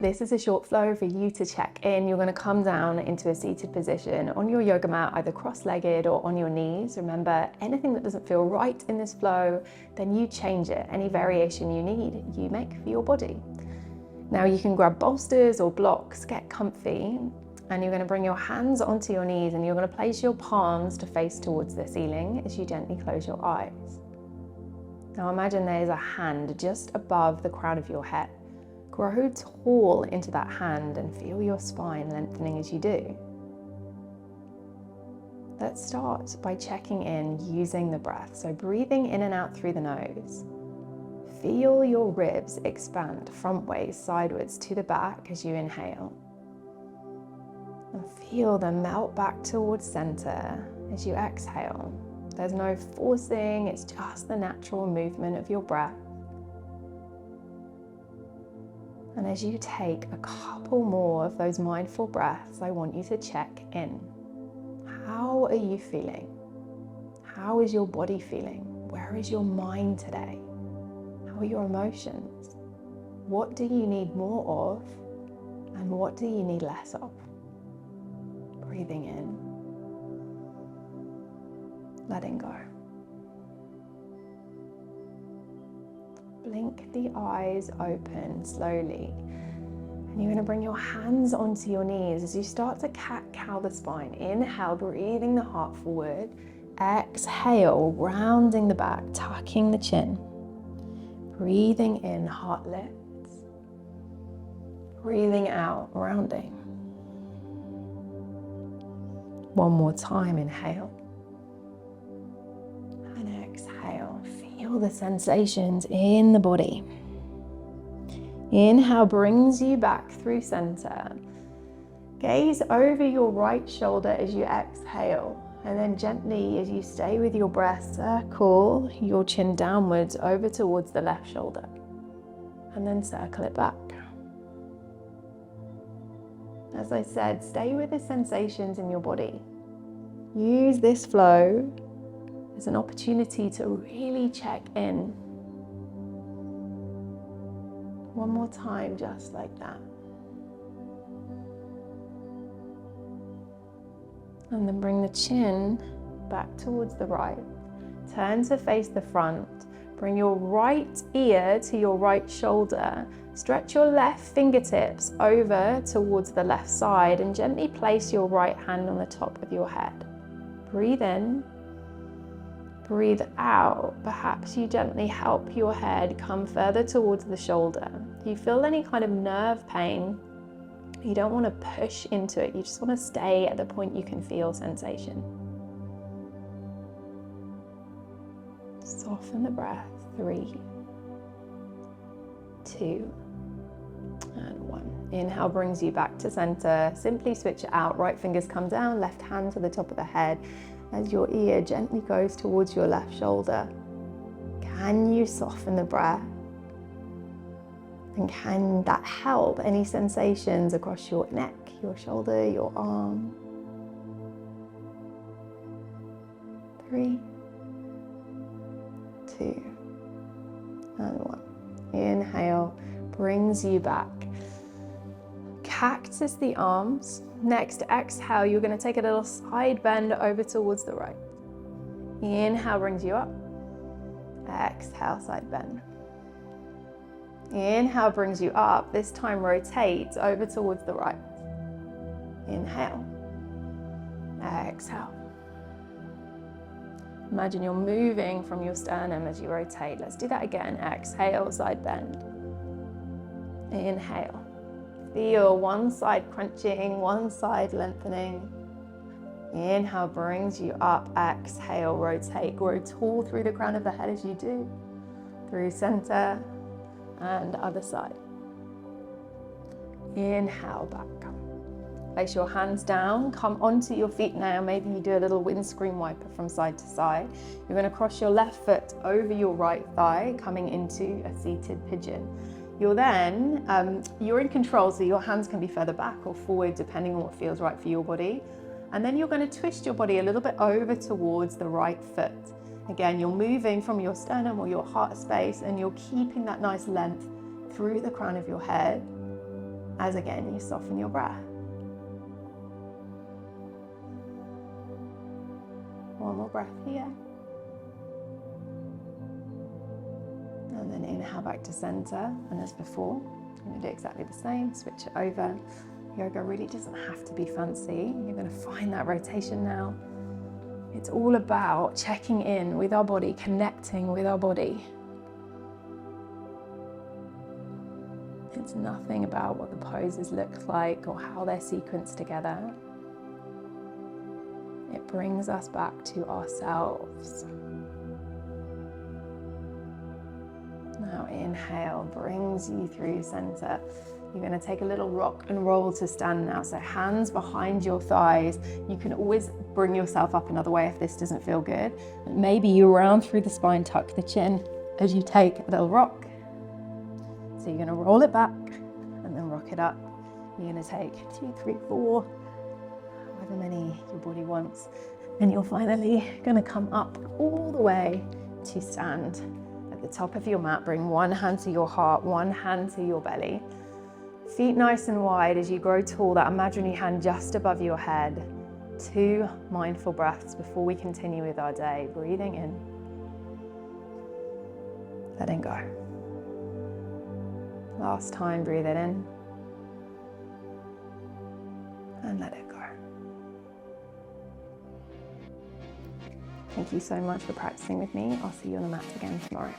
This is a short flow for you to check in. You're going to come down into a seated position on your yoga mat, either cross-legged or on your knees. Remember, anything that doesn't feel right in this flow, then you change it. Any variation you need, you make for your body. Now you can grab bolsters or blocks, get comfy, and you're going to bring your hands onto your knees and you're going to place your palms to face towards the ceiling as you gently close your eyes. Now imagine there's a hand just above the crown of your head. Grow tall into that hand and feel your spine lengthening as you do. Let's start by checking in using the breath. So breathing in and out through the nose. Feel your ribs expand frontwards, sideways to the back as you inhale. And feel them melt back towards center as you exhale. There's no forcing, it's just the natural movement of your breath. And as you take a couple more of those mindful breaths, I want you to check in. How are you feeling? How is your body feeling? Where is your mind today? How are your emotions? What do you need more of? And what do you need less of? Breathing in. Letting go. Blink the eyes open slowly. And you're going to bring your hands onto your knees as you start to cat-cow the spine. Inhale, breathing the heart forward. Exhale, rounding the back, tucking the chin. Breathing in, heart lifts. Breathing out, rounding. One more time, inhale. And exhale. Feel the sensations in the body. Inhale brings you back through center. Gaze over your right shoulder as you exhale. And then gently, as you stay with your breath, circle your chin downwards over towards the left shoulder. And then circle it back. As I said, stay with the sensations in your body. Use this flow as an opportunity to really check in. One more time, just like that. And then bring the chin back towards the right. Turn to face the front. Bring your right ear to your right shoulder. Stretch your left fingertips over towards the left side and gently place your right hand on the top of your head. Breathe in. Breathe out. Perhaps you gently help your head come further towards the shoulder. If you feel any kind of nerve pain, you don't want to push into it. You just want to stay at the point you can feel sensation. Soften the breath. 3, 2, and 1. Inhale brings you back to center. Simply switch it out. Right fingers come down, left hand to the top of the head. As your ear gently goes towards your left shoulder, can you soften the breath? And can that help any sensations across your neck, your shoulder, your arm? 3, 2, and 1. Inhale brings you back. Cactus the arms. Next, exhale, you're going to take a little side bend over towards the right. Inhale brings you up. Exhale, side bend. Inhale brings you up. This time rotate over towards the right. Inhale. Exhale. Imagine you're moving from your sternum as you rotate. Let's do that again. Exhale, side bend. Inhale. Feel one side crunching, one side lengthening. Inhale brings you up. Exhale, rotate. Grow tall through the crown of the head as you do. Through center and other side. Inhale back. Place your hands down. Come onto your feet now. Maybe you do a little windscreen wiper from side to side. You're going to cross your left foot over your right thigh, coming into a seated pigeon. You're then, you're in control, so your hands can be further back or forward depending on what feels right for your body. And then you're going to twist your body a little bit over towards the right foot. Again, you're moving from your sternum or your heart space and you're keeping that nice length through the crown of your head. as again you soften your breath. One more breath here. And then inhale back to center. And as before, I'm going to do exactly the same. Switch it over. Yoga really doesn't have to be fancy. You're going to find that rotation now. It's all about checking in with our body, connecting with our body. It's nothing about what the poses look like or how they're sequenced together. It brings us back to ourselves. Now inhale, brings you through center. You're going to take a little rock and roll to stand now. So hands behind your thighs. You can always bring yourself up another way if this doesn't feel good. Maybe you round through the spine, tuck the chin as you take a little rock. So you're going to roll it back and then rock it up. You're going to take 2, 3, 4, however many your body wants. And you're finally going to come up all the way to stand. At the top of your mat, bring one hand to your heart, one hand to your belly. Feet nice and wide as you grow tall, that imaginary hand just above your head. 2 mindful breaths before we continue with our day. Breathing in, letting go. Last time, breathe it in and let it go. Thank you so much for practicing with me. I'll see you on the mat again tomorrow.